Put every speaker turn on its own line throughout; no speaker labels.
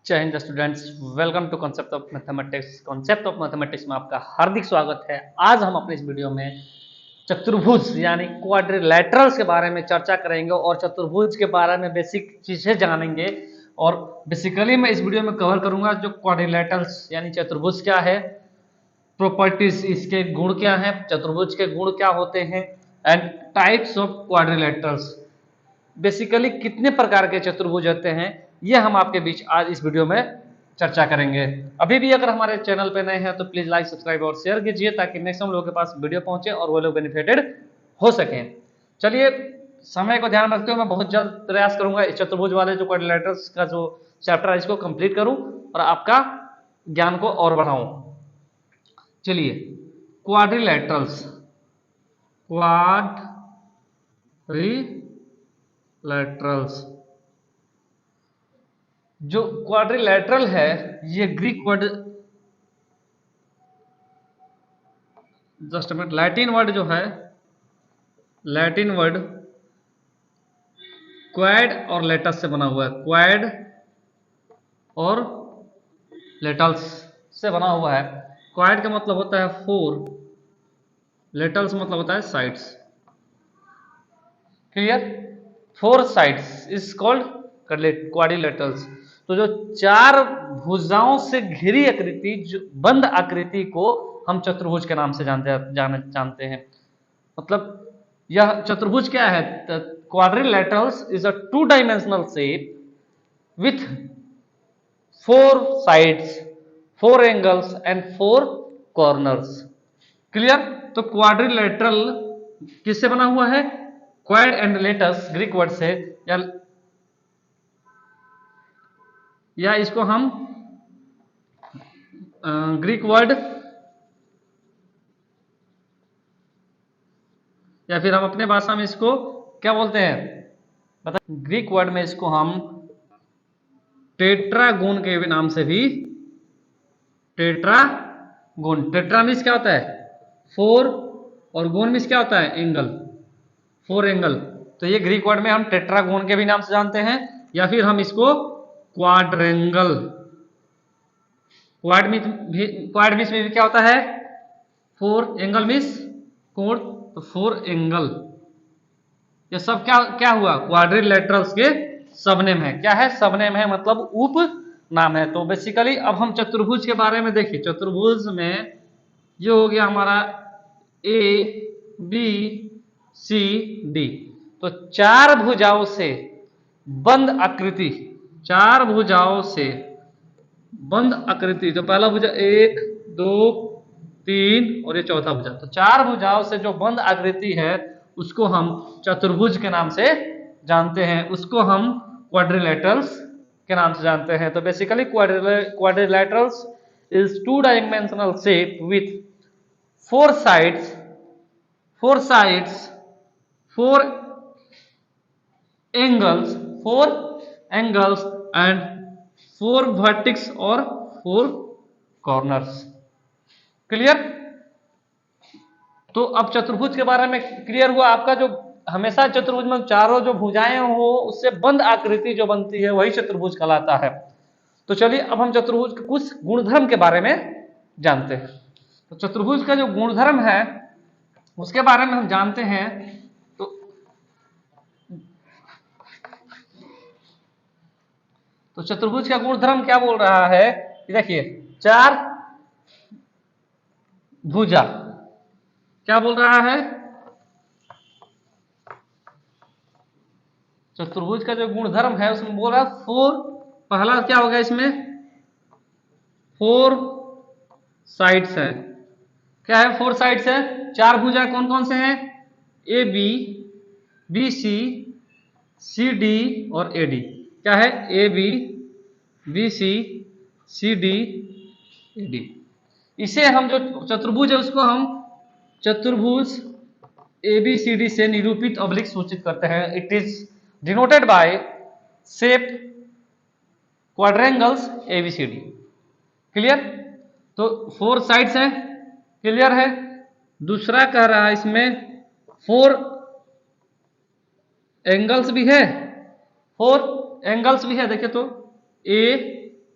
जय हिंद students, welcome to concept of mathematics. Concept of mathematics में आपका हार्दिक स्वागत है। आज हम अपने इस वीडियो में चतुर्भुज यानी क्वाड्रिलैटरल्स के बारे में चर्चा करेंगे और चतुर्भुज के बारे में बेसिक चीजें जानेंगे। और बेसिकली मैं इस वीडियो में कवर करूंगा जो क्वाड्रिलैटरल्स यानी चतुर्भुज क्या है, प्रॉपर्टीज इसके गुण क्या हैं, चतुर्भुज के गुण क्या होते हैं, एंड टाइप्स ऑफ क्वाड्रिलैटरल्स। बेसिकली कितने प्रकार के चतुर्भुज होते हैं ये हम आपके बीच आज इस वीडियो में चर्चा करेंगे। अभी भी अगर हमारे चैनल पे नए हैं तो प्लीज लाइक, सब्सक्राइब और शेयर कीजिए ताकि मैक्सिमम लोगों के पास वीडियो पहुंचे और वो लोग बेनिफिटेड हो सकें। चलिए, समय को ध्यान रखते हुए मैं बहुत जल्द प्रयास करूंगा इस चतुर्भुज वाले जो क्वाड्रिलैटरल्स का जो चैप्टर है इसको कंप्लीट करूं और आपका ज्ञान को और बढ़ाऊं। चलिए, क्वाड्रिलैटरल्स जो क्वाड्रिलैटरल है ये Greek word, just minute, Latin word जो है, लैटिन वर्ड क्वाड और लेटस से बना हुआ है। क्वाड और लेटल्स से बना हुआ है। क्वाड का मतलब होता है फोर, लेटल्स मतलब होता है sides. Clear? Four sides is called quadrilaterals. तो जो चार भुजाओं से घिरी आकृति, जो बंद आकृति को हम चतुर्भुज के नाम से जानते हैं। मतलब यह चतुर्भुज क्या है? Quadrilaterals is a two dimensional shape with four sides, four angles and four corners. Clear? तो क्वाड्रिलैटरल किससे बना हुआ है? Quad and latus Greek word से, या इसको हम ग्रीक वर्ड, या फिर हम अपने भाषा में इसको क्या बोलते हैं बता? ग्रीक वर्ड में इसको हम टेट्रागोन के नाम से भी, टेट्रागोन। टेट्रा मीन्स क्या होता है? फोर, और गोन मीन्स क्या होता है? Angle, four angle. तो ये ग्रीक वर्ड में हम टेट्रागोन के भी नाम से जानते हैं, या फिर हम इसको क्वाड्रेंगल, क्वाड मीन्स में भी क्या होता है? फोर, एंगल मीन्स कोण, तो फोर एंगल। ये सब क्या क्या हुआ? क्वाड्रिलैटरल्स के सबनेम है। क्या है? सबनेम है, मतलब उप नाम है। तो बेसिकली अब हम चतुर्भुज के बारे में देखिए। चतुर्भुज में ये हो गया हमारा ए बी सी डी, तो चार भुजाओं से बंद आकृति, चार भुजाओं से बंद आकृति। तो पहला भुजा, एक, दो, तीन और ये चौथा भुजा। तो चार भुजाओं से जो बंद आकृति है उसको हम चतुर्भुज के नाम से जानते हैं, उसको हम क्वाड्रिलैटरल्स के नाम से जानते हैं। तो basically quadrilaterals is two dimensional shape with four sides, four sides, four angles, four angles and four vertices और फोर कॉर्नर्स। क्लियर? तो अब चतुर्भुज के बारे में क्लियर हुआ आपका। जो हमेशा चतुर्भुज में चारों जो भुजाएं हो उससे बंद आकृति जो बनती है वही चतुर्भुज कहलाता है। तो चलिए अब हम चतुर्भुज के कुछ गुणधर्म के बारे में जानते हैं। तो चतुर्भुज का जो गुणधर्म है उसके बारे में हम जानते हैं। तो चतुर्भुज का गुणधर्म क्या बोल रहा है? देखिए, चार भुजा क्या बोल रहा है? चतुर्भुज का जो गुणधर्म है उसमें बोल रहा है फोर। पहला क्या होगा इसमें? फोर साइड्स है। क्या है? फोर साइड्स है। चार भुजा कौन कौन से हैं? A B, B C, C D और ए डी। क्या है? A B, B C, C D, A D. इसे हम जो चतुर्भुज है उसको हम चतुर्भुज ए बी सी डी से निरूपित अब्लिक सूचित करते हैं। It is denoted by shape quadrangles A B C D. Clear? तो फोर साइड्स हैं, क्लियर है। दूसरा कह रहा है इसमें फोर एंगल्स भी है, फोर एंगल्स भी है। देखिए तो ए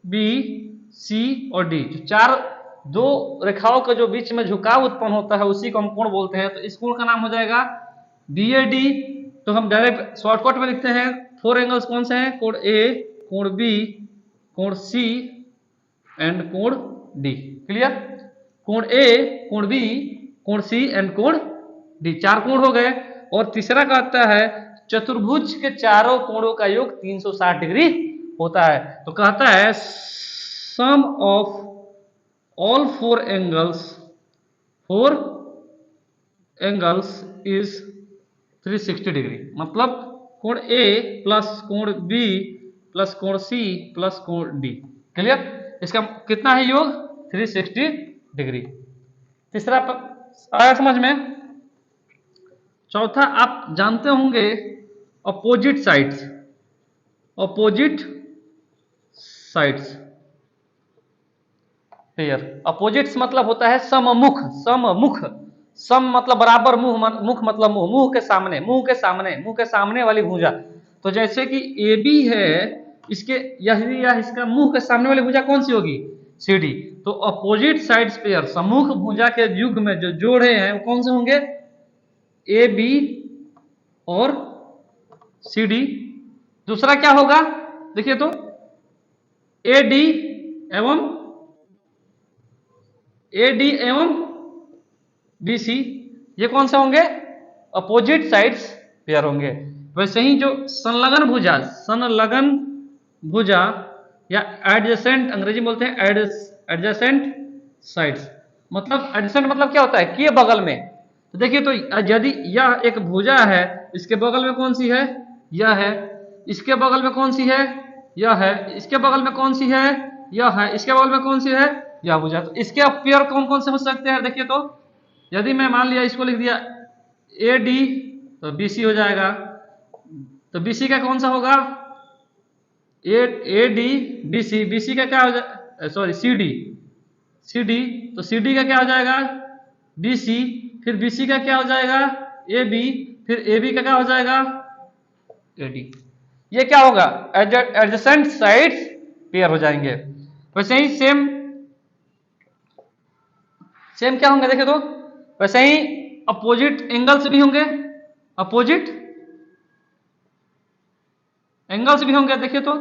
बी, सी और डी, जो चार दो रेखाओं के जो बीच में झुकाव उत्पन्न होता है उसी को हम कोण बोलते हैं। तो इस कोण का नाम हो जाएगा बी ए डी। तो हम डायरेक्ट शॉर्टकट में लिखते हैं, फोर एंगल्स कौन से हैं, कोण ए, कोण बी, कोण सी एंड कोण डी। क्लियर? कोण ए, कोण बी, कोण सी एंड कोण डी, चार कोण हो गए। और तीसरा कहता है चतुर्भुज के चारों कोणों का योग 360 डिग्री होता है। तो कहता है sum of all four angles is 360 degree. मतलब कोण ए प्लस कोण बी प्लस कोण सी प्लस कोण डी। क्लियर? इसका कितना है योग? 360 डिग्री। तीसरा आया समझ में? चौथा आप जानते होंगे अपोजिट साइड्स। पेयर, अपोजिट्स मतलब होता है सममुख। सम मतलब बराबर, मुख मतलब मुंह के सामने वाली भुजा। तो जैसे कि ए बी है, इसके यह इसका मुंह के सामने वाली भुजा कौन सी होगी? C D. तो अपोजिट साइड्स पेयर, सम्मुख भुजा के युग में जो जोड़े हैं वो कौन से होंगे? ए बी और सी डी। दूसरा क्या होगा देखिए तो, ए डी एवं बी सी, ये कौन से होंगे? अपोजिट साइड्स पेयर होंगे। वैसे ही जो संलग्न भुजा या एडजेसेंट, अंग्रेजी में बोलते हैं एडजेसेंट साइड्स। मतलब एडजेसेंट मतलब क्या होता है? कि बगल में। तो देखिए तो यदि यह एक भुजा है, इसके बगल में कौन सी है? यह है। इसके बगल में कौन सी है? यह है। इसके बगल में कौन सी है? यह है। इसके बगल में कौन सी है? यह भुजा। तो इसके पेयर कौन कौन से हो सकते हैं? देखिए तो, यदि मैं मान लिया इसको लिख दिया ए डी, तो बी सी हो जाएगा। तो बी सी का कौन सा होगा? A D B C. B C का क्या हो जाएगा? Sorry, C D. तो सी डी का क्या हो जाएगा? B C. फिर बी सी का क्या हो जाएगा? A B. फिर ए बी का क्या हो जाएगा? A D. ये क्या होगा? एडजेसेंट साइड्स पेयर हो जाएंगे। वैसे ही सेम क्या होंगे देखे तो, वैसे ही अपोजिट एंगल्स भी होंगे। देखिए तो,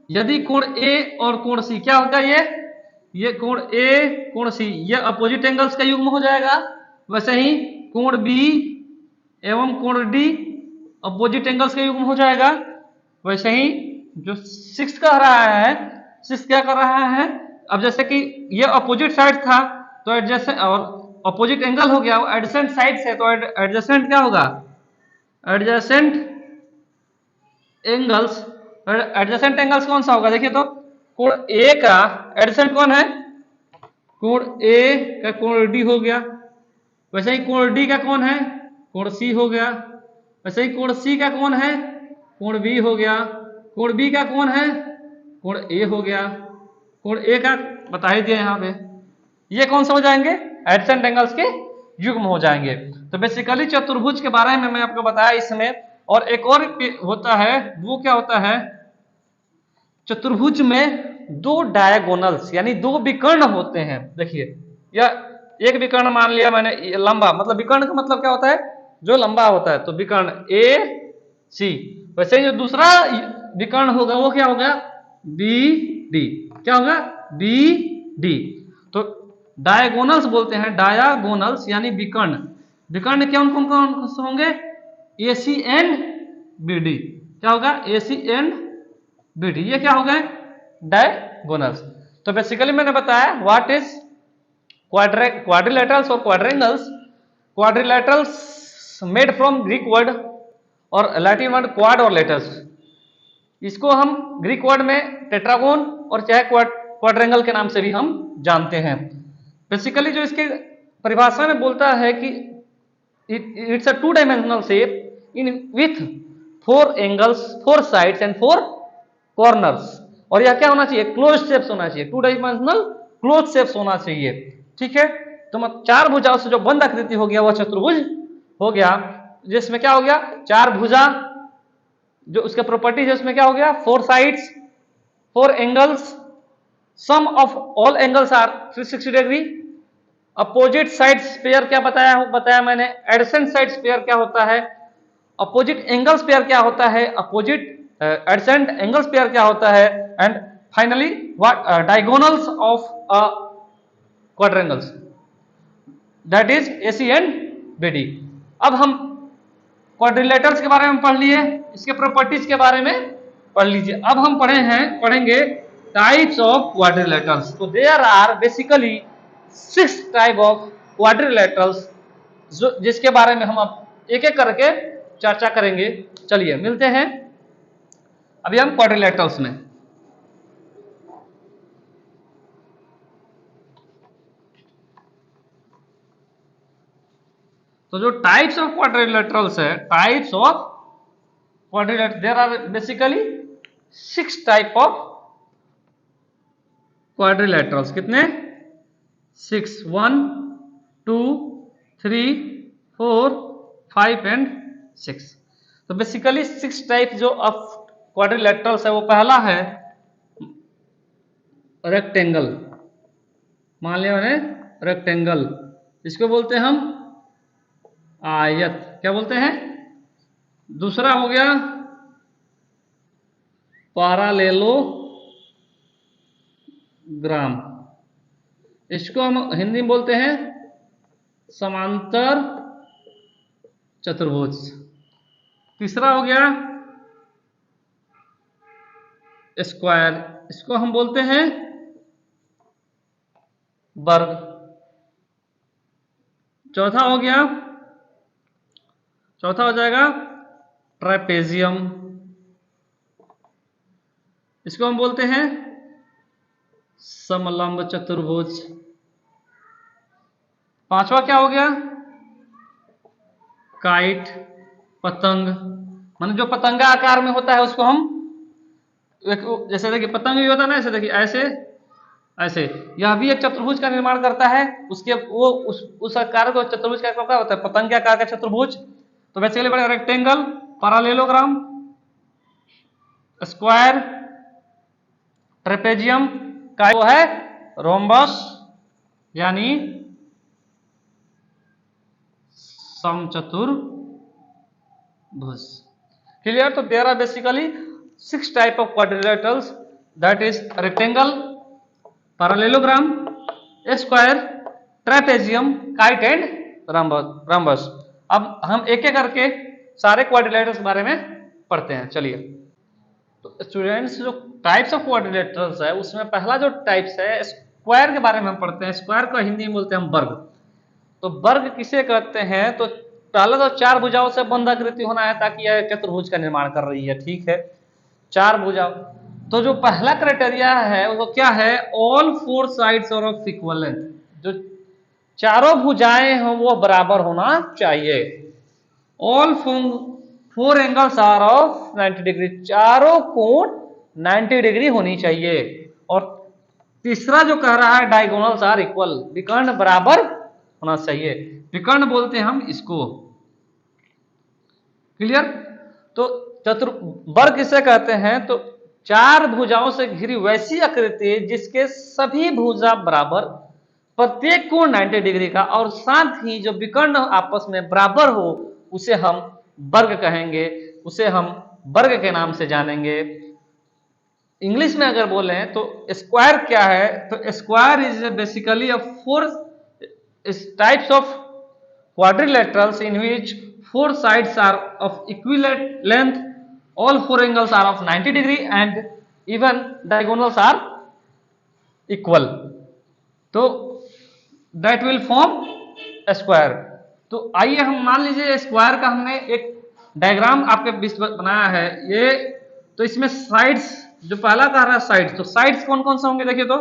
यदि कोण ए और कोण सी क्या होगा? ये कोण ए कोण सी, ये अपोजिट एंगल्स का युग्म हो जाएगा। वैसे ही कोण बी एवं कोण डी अपोजिट एंगल्स का युग्म हो जाएगा। वैसे ही जो सिक्स कह रहा है, सिक्स क्या कर रहा है? अब जैसे कि ये अपोजिट साइड था तो एडजेसेंट, और अपोजिट एंगल हो गया, एडजेसेंट साइड से, तो एडजेसेंट क्या होगा? एडजेसेंट एंगल्स कौन सा होगा? देखिए तो, कोण ए का एडजेसेंट कौन है? कोण ए का कोण डी हो गया। वैसे ही कोण डी का कौन है? कोण सी हो गया। वैसे ही कोण सी का कौन है? कोण बी हो गया। कोण बी का कौन है? कोण ए हो गया। कोण ए का बता ही दिया यहाँ पे। ये कौन से हो जाएंगे? एडजेसेंट एंगल्स के युग्म हो जाएंगे। तो बेसिकली चतुर्भुज के बारे में मैं आपको बताया इसमें। और एक और होता है, वो क्या होता है? चतुर्भुज में दो डायगोनल्स यानी दो विकर्ण होते हैं। देखिए, या एक विकर्ण मान लिया मैंने लंबा, मतलब विकर्ण का मतलब क्या होता है? जो लंबा होता है। तो विकर्ण ए सी। वैसे ही जो दूसरा विकर्ण होगा वो क्या होगा? B D. क्या होगा? B D. तो डायगोनल्स बोलते हैं, डायगोनल्स यानी विकर्ण कौन कौन होंगे? ए सी एंड बी डी। क्या होगा? ए सी एंड बी डी। ये क्या हो गए? डायगोनल्स। तो बेसिकली मैंने बताया व्हाट इज क्वाड्रिलेटरल्स और quadrangles. Quadrilaterals made from Greek word और लैटिन वर्ड क्वाड और लेटर्स। इसको हम ग्रीक वर्ड में टेट्रागोन और चाहे क्वाड्रेंगल के नाम से भी हम जानते हैं। बेसिकली जो इसके परिभाषा में बोलता है कि it's a two dimensional shape in with four angles, four sides and four corners. और यह क्या होना चाहिए? क्लोज शेप्स होना चाहिए। टू डायमेंशनल क्लोज शेप्स होना चाहिए। ठीक है? तो चार भुजाओं से जो बंद आकृति हो गया वह चतुर्भुज हो गया, जिसमें क्या हो गया? चार भुजा, जो उसके प्रॉपर्टीज है उसमें क्या हो गया? Four sides, four angles sum of all angles are 360 degree. Opposite sides pair क्या बताया मैंने, एडसेंट साइड्स पेयर क्या होता है, अपोजिट एंगल्स पेयर क्या होता है, अपोजिट एडसेंट एंगल्स पेयर क्या होता है, and finally what diagonals of quadrangles, that is AC and BD. अब हम क्वाड्रिलेटरल्स के बारे में पढ़ लिए, इसके प्रॉपर्टीज के बारे में पढ़ लीजिए। अब हम पढ़ेंगे टाइप्स ऑफ क्वाड्रिलेटरल्स। तो there are basically 6 type of quadrilaterals, जो जिसके बारे में हम अब एक एक करके चर्चा करेंगे। चलिए मिलते हैं अभी हम क्वाड्रिलेटरल्स में। तो जो टाइप्स ऑफ क्वाड्रिलेटरल्स है, types of quadrilateral, there are basically 6 type of quadrilaterals. कितने? 6, 1, 2, 3, 4, 5 एंड 6। तो बेसिकली 6 टाइप जो ऑफ क्वाड्रिलेटरल्स है, वो पहला है रेक्टेंगल। मान लिया मैंने रेक्टेंगल, इसको बोलते हैं हम आयत। क्या बोलते हैं? दूसरा हो गया पैरालेलोग्राम, इसको हम हिंदी में बोलते हैं समांतर चतुर्भुज। तीसरा हो गया स्क्वायर, इसको हम बोलते हैं वर्ग। चौथा हो जाएगा ट्रेपेजियम, इसको हम बोलते हैं समलंब चतुर्भुज। पांचवा क्या हो गया? काइट, पतंग, माने जो पतंगा आकार में होता है उसको हम, जैसे देखिए पतंग भी होता है ना, ऐसे देखिए ऐसे ऐसे, यह भी एक चतुर्भुज का निर्माण करता है। उसके वो उस आकार को चतुर्भुज का क्या होता है? पतंग के आकार का चतुर्भुज। तो बेसिकली बड़ा रेक्टेंगल, पैरालेलोग्राम, स्क्वायर, ट्रेपेजियम का वो है रोम्बस यानी समचतुर्भुज। क्लियर? तो there are basically 6 type of quadrilaterals, that is rectangle, parallelogram, square, trapezium, kite and rhombus. अब हम एक एक करके सारे क्वाड्रिलेटरल्स के बारे में पढ़ते हैं। चलिए, तो स्टूडेंट्स जो टाइप्स ऑफ क्वाड्रिलेटरल्स है, उसमें पहला जो टाइप्स है स्क्वायर के बारे में हम पढ़ते हैं। स्क्वायर को हिंदी में बोलते हैं हम वर्ग। तो वर्ग किसे कहते हैं? तो पहले तो 4 भुजाओं से बंध आकृति होना है, ताकि यह चतुर्भुज का निर्माण कर रही है। ठीक है, 4 भुजा। तो जो पहला क्राइटेरिया है वो क्या है? All 4 sides are of equal length, जो चारों भुजाएं हो वो बराबर होना चाहिए। All 4 angles are of 90 degree, चारों कोण 90 डिग्री होनी चाहिए। और तीसरा जो कह रहा है डायगोनल्स आर इक्वल, विकर्ण बराबर होना चाहिए। विकर्ण बोलते हैं हम इसको। क्लियर? तो वर्ग किसे कहते हैं? तो 4 भुजाओं से घिरी वैसी आकृति जिसके सभी भुजा बराबर, प्रत्येक कोण 90 डिग्री का, और साथ ही जो विकर्ण आपस में बराबर हो उसे हम वर्ग कहेंगे, उसे हम वर्ग के नाम से जानेंगे। इंग्लिश में अगर बोले तो स्क्वायर क्या है? तो square is basically a 4 types of quadrilaterals in which 4 sides are of equal length, all 4 angles are of 90 degree and even diagonals are equal, तो that will form a square। तो आइए हम मान लीजिए स्क्वायर का हमने एक डायग्राम आपके बीच बनाया है ये। तो इसमें साइड्स, जो पहला कह रहा है साइड्स, तो साइड्स कौन कौन से होंगे? देखिए, तो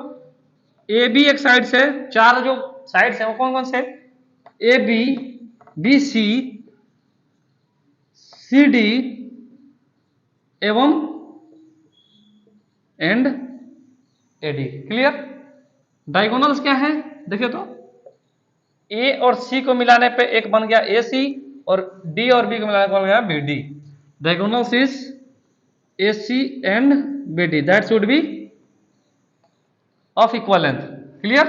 ए बी एक साइड से, 4 जो साइड्स हैं वो कौन कौन से? A B, B C, C D एवं and A D. Clear? Diagonals क्या है? देखिए, तो ए और सी को मिलाने पे एक बन गया ए सी, और डी और बी को मिलाने पर बन गया B D. Diagonals is A C and B D, that should be of equal length. Clear?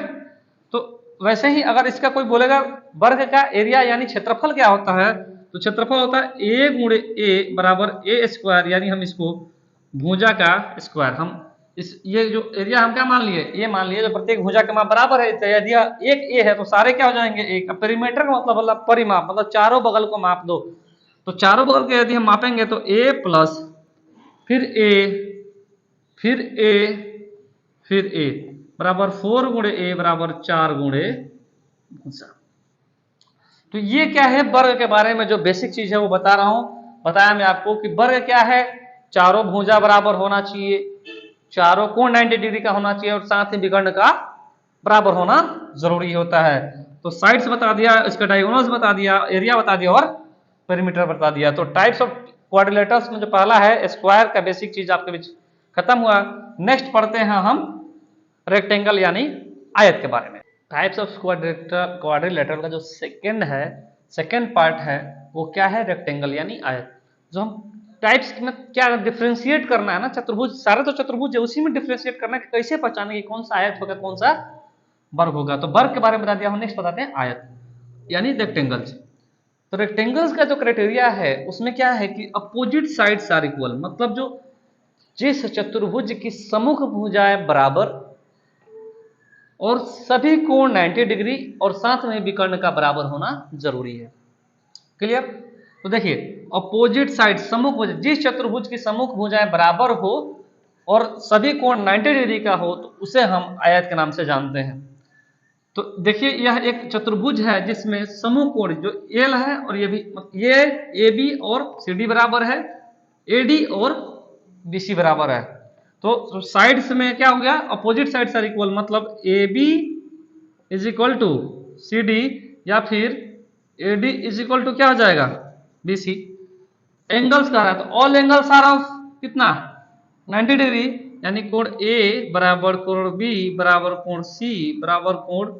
तो वैसे ही अगर इसका कोई बोलेगा वर्ग का एरिया यानी क्षेत्रफल क्या होता है, तो क्षेत्रफल होता है ए गुणे ए बराबर ए स्क्वायर, यानी हम इसको भुजा का स्क्वायर, हम इस ये जो एरिया हम क्या मान लिए, ए मान लिए, जो प्रत्येक भुजा के माप बराबर है, तो यदि एक ए है तो सारे क्या हो जाएंगे एक। पेरीमीटर का मतलब होला परिमाप, मतलब चारों बगल को माप दो। तो चारों बगल के यदि हम मापेंगे तो ए प्लस फिर ए फिर ए फिर ए बराबर 4 गुणे ए बराबर 4 गुणे भुजा। तो ये क्या है, वर्ग के बारे में जो बेसिक चीज है वो बता रहा हूं। बताया मैं आपको कि वर्ग क्या है, चारों भुजा बराबर होना चाहिए, चारों कोण 90 डिग्री का होना चाहिए और साथ ही विकर्ण का बराबर होना जरूरी होता है। तो साइड्स बता दिया, इसका डायगोनल्स बता दिया, एरिया बता दिया और पेरीमीटर बता दिया। तो टाइप्स ऑफ क्वाड्रिलेटरल्स में जो पहला है स्क्वायर का बेसिक चीज आपके बीच खत्म हुआ। नेक्स्ट पढ़ते हैं हम रेक्टेंगल यानी आयत के बारे में। टाइप्स ऑफ क्वाड्रिलेटरल का जो सेकेंड पार्ट है वो क्या है, रेक्टेंगल यानी आयत। जो हम टाइप्स में क्या डिफ्रेंशिएट करना है ना, चतुर्भुज सारे तो चतुर्भुज है, उसी में डिफ्रेंशिएट करना है कि कैसे पहचाने कि कौन सा आयत होगा कौन सा वर्ग होगा। तो वर्ग के बारे में बता दिया, हम नेक्स्ट बताते हैं आयत यानी रेक्टेंगल्स। तो रेक्टेंगल्स का जो क्राइटेरिया है उसमें क्या है कि अपोजिट साइड्स आर इक्वल, मतलब जो जिस चतुर्भुज की सम्मुख भुजाएं बराबर और सभी कोण 90 डिग्री और साथ में विकर्ण का बराबर होना जरूरी है। क्लियर? तो देखिए अपोजिट साइड सम्मुख भुज, जिस चतुर्भुज की सम्मुख भुजाएं बराबर हो और सभी कोण 90 डिग्री का हो तो उसे हम आयत के नाम से जानते हैं। तो देखिए यह एक चतुर्भुज है जिसमें समूह कोण जो एल है और ये भी, ये ए बी और सी डी बराबर है, ए डी और बी सी बराबर है। तो साइड्स में क्या हो गया, अपोजिट साइड्स आर इक्वल, मतलब A B is equal to C D या फिर A D is equal to क्या हो जाएगा बी सी। एंगल्स कह रहा है तो ऑल एंगल्स आर ऑफ कितना 90 डिग्री, यानी कोण ए बराबर कोण बी बराबर कोण सी बराबर कोण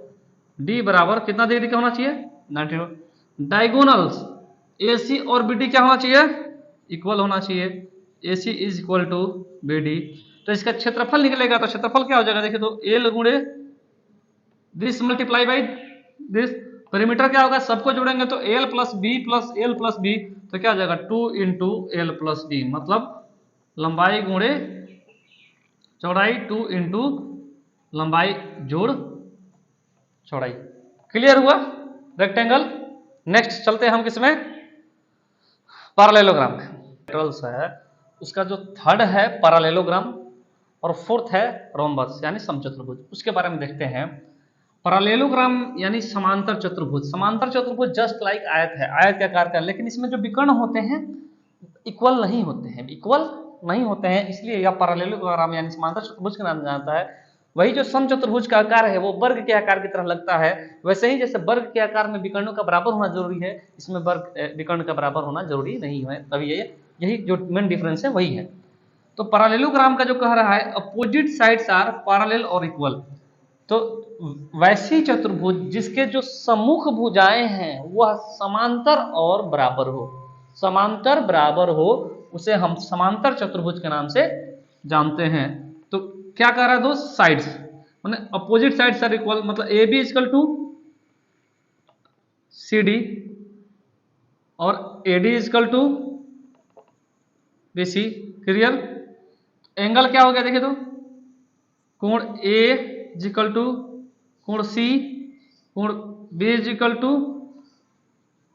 डी बराबर कितना डिग्री का होना चाहिए 90 डिग्री। डायगोनल्स ए सी और बी डी क्या होना चाहिए, इक्वल होना चाहिए, A C is equal to B D. तो इसका क्षेत्रफल निकलेगा, तो क्षेत्रफल क्या हो जाएगा देखिए, तो एल गुणे this multiply by this. Perimeter क्या होगा, सबको जोड़ेंगे तो एल प्लस बी, तो क्या हो जाएगा 2 इंटू एल प्लस डी, मतलब लंबाई गुणे चौड़ाई 2 इंटू लंबाई जोड़ चौड़ाई। क्लियर हुआ रेक्टेंगल। नेक्स्ट चलते हैं हम किसमें, पैरेललोग्राम में। है उसका जो थर्ड है पैरेललोग्राम और फोर्थ है रोम्बस यानी समचतुर्भुज, उसके बारे में देखते हैं। पैरेललोग्राम यानी समांतर चतुर्भुज। समांतर चतुर्भुज जस्ट लाइक आयत है, आयत के आकार का, लेकिन इसमें जो विकर्ण होते हैं इक्वल नहीं होते हैं, इसलिए यह पैरेललोग्राम यानी समांतर चतुर्भुज के नाम जाता है। वही जो समचतुर्भुज का आकार है वो वर्ग के आकार की तरह लगता है, वैसे ही जैसे वर्ग के आकार में विकर्णों का बराबर होना जरूरी है, इसमें वर्ग विकर्ण का बराबर होना जरूरी नहीं है, तभी यही जो मेन डिफरेंस है वही है। तो पैरेललोग्राम का जो कह रहा है अपोजिट साइड्स आर पैरेलल और इक्वल, तो वैसी चतुर्भुज जिसके जो सम्मुख भुजाएं हैं वह समांतर और बराबर हो, उसे हम समांतर चतुर्भुज के नाम से जानते हैं। तो क्या कह रहा है दोस्त, साइड्स माने अपोजिट साइड्स आर इक्वल, मतलब A B equal to C D और A D equal to B C. Clear? Angle क्या हो गया देखिए, तो कोण ए इक्वल टू कोण सी, कोण बी इक्वल टू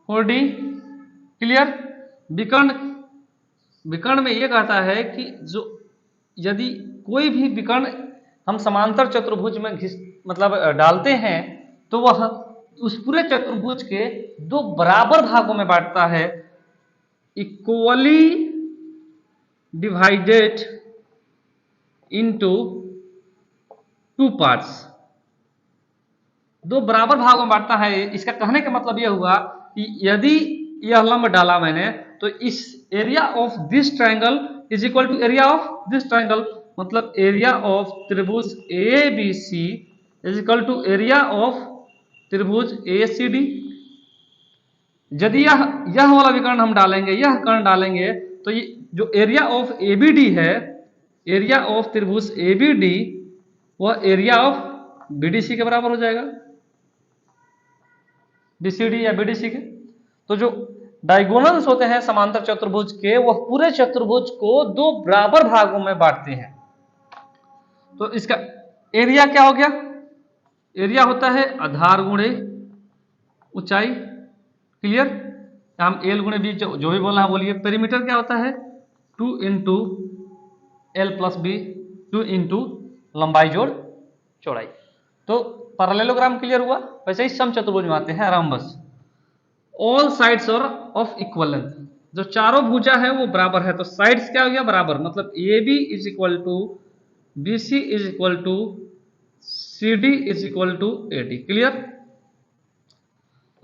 कोण डी। क्लियर? विकर्ण में ये कहता है कि जो यदि कोई भी विकर्ण हम समांतर चतुर्भुज में मतलब डालते हैं तो वह उस पूरे चतुर्भुज के दो बराबर भागों में बांटता है, इक्वली डिवाइडेड इनटू 2 पार्ट्स, दो बराबर भागों में बांटता है। इसका कहने का मतलब यह हुआ कि यदि यह लंब डाला मैंने तो इस area of this triangle is equal to area of this triangle, मतलब एरिया ऑफ त्रिभुज A B C is equal to area of त्रिभुज ए सी डी। यदि यह वाला विकर्ण हम डालेंगे, यह कर्ण डालेंगे, तो ये जो area of A B D है, एरिया ऑफ त्रिभुज ए बी डी वह एरिया ऑफ बीडीसी के बराबर हो जाएगा, बीसीडी या बीडीसी के। तो जो डायगोनल्स होते हैं समांतर चतुर्भुज के, वह पूरे चतुर्भुज को दो बराबर भागों में बांटते हैं। तो इसका एरिया क्या हो गया? एरिया होता है आधार गुणे ऊंचाई। क्लियर? हम एल गुणे बी जो भी बोलना है बोलिए। पेरीमीटर क्या होता है? 2 into L plus B, 2 into लंबाई जोड़ चौड़ाई। तो पैरेललोग्राम क्लियर हुआ। वैसे ही समचतुर्भुज में आते हैं rhombus. All sides are of equal length, जो चारों भुजा है वो बराबर है। तो साइड्स क्या हो गया? बराबर, मतलब A B is equal to B C is equal to C D is equal to A D. Clear?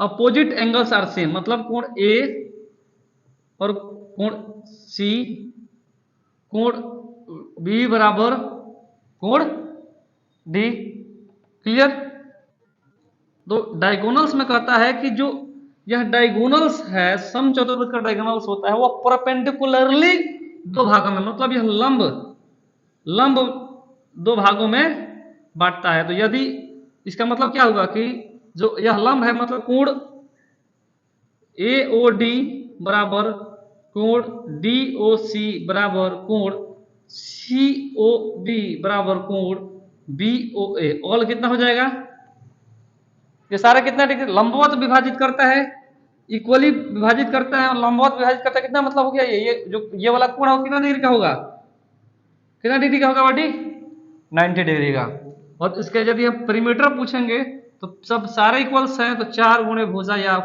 Opposite angles are same, मतलब कोण ए और कोण सी, कोण बी बराबर कोण डी। क्लियर? तो डायगोनल्स में कहता है कि जो यह डायगोनल्स है, समचतुर्भुज का डायगोनल्स होता है वह परपेंडिकुलरली दो भागों में, मतलब यह लंब लंब दो भागों में बांटता है। तो यदि इसका मतलब क्या होगा कि जो यह लंब है, मतलब कोण ए ओ डी बराबर कोण डी ओ सी बराबर कोण सी ओ बी बराबर कोण बी ओ ए। ऑल कितना हो जाएगा? ये सारा कितना डिग्री? लंबवत विभाजित करता है, इक्वली विभाजित करता है और लंबवत विभाजित करता है। कितना मतलब हो गया? ये जो ये वाला कोण हो कितना डिग्री का होगा? कितना डिग्री का होगा बेटी? 90 डिग्री का। और इसके यदि हम परिमीटर पूछेंगे तो सब सारे इक्वल्स हैं, तो 4 गुणे भुजा या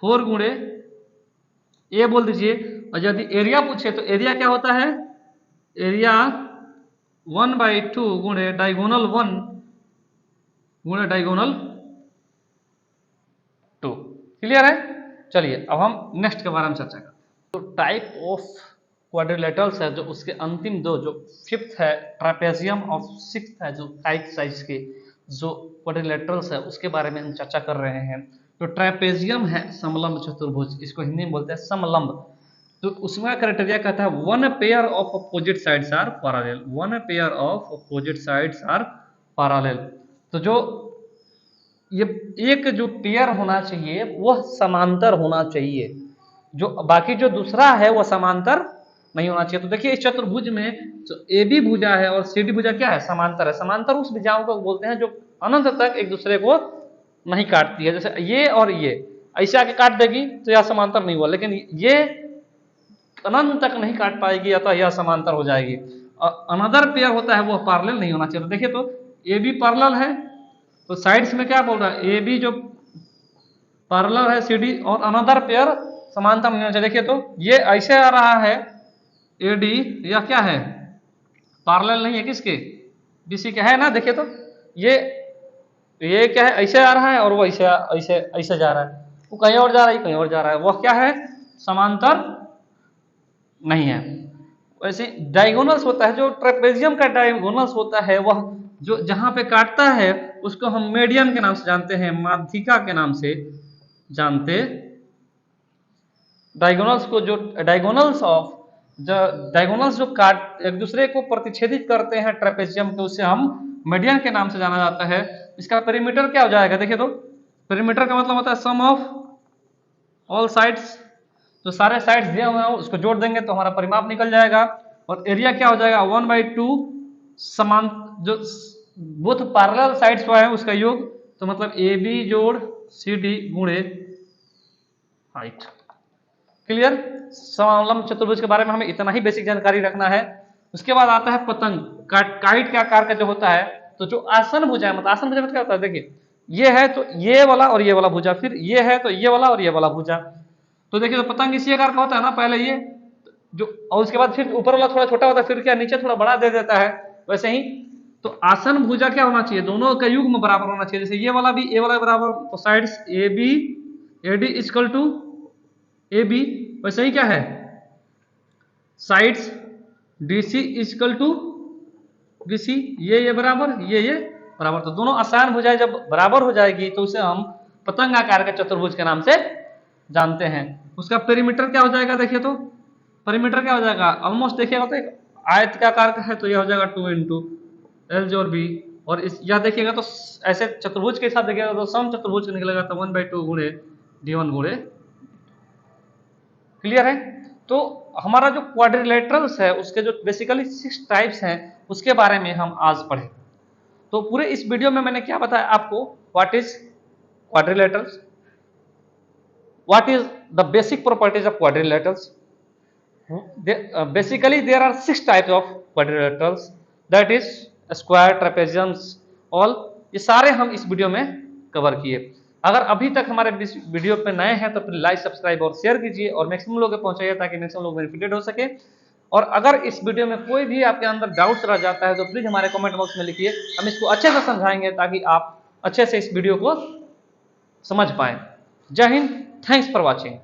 4 गुणे ए बोल दीजिए। और यदि एरिया पूछे तो एरिया क्या होता है? एरिया 1/2 गुणे डायगोनल 1 गुणे डायगोनल 2। क्लियर है? चलिए अब हम नेक्स्ट के बारे में चर्चा करते हैं। तो टाइप ऑफ क्वाड्रिलेटरल्स है, जो उसके अंतिम दो, जो फिफ्थ है ट्रापेजियम और सिक्स्थ है जो काइट साइज के जो क्वाड्रिलेटरल्स है, उसके बारे में हम चर्चा कर रहे हैं। तो ट्रापेजियम है समलंब चतुर्भुज, इसको हिंदी में बोलते हैं समलंब। तो उसमें क्राइटेरिया कहता है one pair of opposite sides are parallel, one pair of opposite sides are parallel. तो जो ये एक जो पेयर होना चाहिए वह समांतर होना चाहिए, जो बाकी जो दूसरा है वह समांतर नहीं होना चाहिए। तो देखिए इस चतुर्भुज में जो ए बी भुजा है और सी डी भुजा क्या है? समांतर है। समांतर उस भुजाओं को बोलते हैं जो अनंत तक एक दूसरे को नहीं काटती है। जैसे ये और ये ऐसे आके काट देगी तो यह समांतर नहीं हुआ, लेकिन ये अनंत तक नहीं काट पाएगी अतः यह समांतर हो जाएगी। अनदर पेयर होता है वह पैरेलल नहीं होना चाहिए। तो देखिए तो ए बी पैरेलल है, तो साइड्स में क्या बोल रहा है? ए बी जो पैरेलल है सी डी, और अनदर पेयर समांतर नहीं होना चाहिए। देखिए तो ये ऐसे आ रहा है ए डी, यह क्या है? पैरेलल नहीं है किसके? बीसी के है ना। देखिए तो ये क्या है? ऐसे आ रहा है और वो ऐसे ऐसे ऐसे जा रहा है, वो कहीं और जा रहा है, कहीं और जा रहा है, वह क्या है? समांतर नहीं है। वैसे डायगोनल्स होता है, जो ट्रेपेजियम का डायगोनल्स होता है वह जो जहां पे काटता है उसको हम मीडियन के नाम से जानते हैं, माध्यिका के नाम से जानते। डायगोनल्स को जो डायगोनल्स जो काट एक दूसरे को प्रतिच्छेदित करते हैं ट्रेपेजियम के, उसे हम मीडियन के नाम से जाना जाता है। इसका पेरीमीटर क्या हो जाएगा? देखिए तो पेरीमीटर का मतलब होता है सम ऑफ ऑल साइड्स। तो सारे साइड्स दिए हुए हैं उसको जोड़ देंगे तो हमारा परिमाप निकल जाएगा। और एरिया क्या हो जाएगा? 1/2 समान जो बोथ पैरेलल साइड्स हुआ है उसका योग, तो मतलब ए बी जोड़ सी डी गुणे हाइट। क्लियर? समलंब चतुर्भुज के बारे में हमें इतना ही बेसिक जानकारी रखना है। उसके बाद आता है पतंग। काइट के आकार का जो होता है, तो जो आसन भुजा है, मतलब आसन भुजा में क्या होता है? देखिए ये है तो ये वाला और ये वाला भुजा, फिर ये है तो ये वाला और ये वाला भुजा। तो देखिए तो पतंग इसी आकार का होता है ना, पहले ये जो, और उसके बाद फिर ऊपर वाला थोड़ा छोटा होता है, फिर क्या नीचे थोड़ा बड़ा दे देता है। वैसे ही तो आसन भुजा क्या होना चाहिए? दोनों का युग्म बराबर होना चाहिए। जैसे ये वाला भी ए वाला बराबर, तो sides A B A D equal to A B. वैसे ही क्या है? Sides D C equal to B C, ये बराबर, ये बराबर। तो दोनों आसान भुजाएं जब बराबर हो जाएगी तो उसे हम पतंग आकार के चतुर्भुज के नाम से जानते हैं। उसका पेरीमीटर क्या हो जाएगा? देखिए तो पेरीमीटर क्या हो जाएगा? ऑलमोस्ट देखिएगा तो एक आयत का आकार का है, तो यह हो जाएगा 2 इंटू एल जोड़ बी, और इस यह देखिएगा तो ऐसे चतुर्भुज के हिसाब देखिएगा तो सम चतुर्भुज का निकलेगा तो 1/2 गुणे d1 गुणे। क्लियर है? तो हमारा जो क्वाड्रिलेटरल्स है उसके जो बेसिकली 6 टाइप्स हैं उसके बारे में हम आज पढ़े। तो पूरे इस वीडियो में मैंने क्या बताया आपको, what is quadrilaterals, what is the basic properties of quadrilaterals. Basically there are 6 types of quadrilaterals, that is square, trapeziums, all, ये सारे हम इस वीडियो में कवर किए। अगर अभी तक हमारे वीडियो पे नए हैं तो फिर लाइक, सब्सक्राइब और शेयर कीजिए और मैक्सिमम लोगों तक पहुंचाइए ताकि मैक्सिमम लोग बेनिफिटेड हो सके। और अगर इस वीडियो में कोई भी आपके अंदर डाउट्स रह जाता है तो प्लीज हमारे कमेंट बॉक्स में लिखिए, हम इसको अच्छे से समझाएंगे ताकि आप अच्छे से इस वीडियो को समझ पाए। जय हिंद, थैंक्स फॉर वॉचिंग।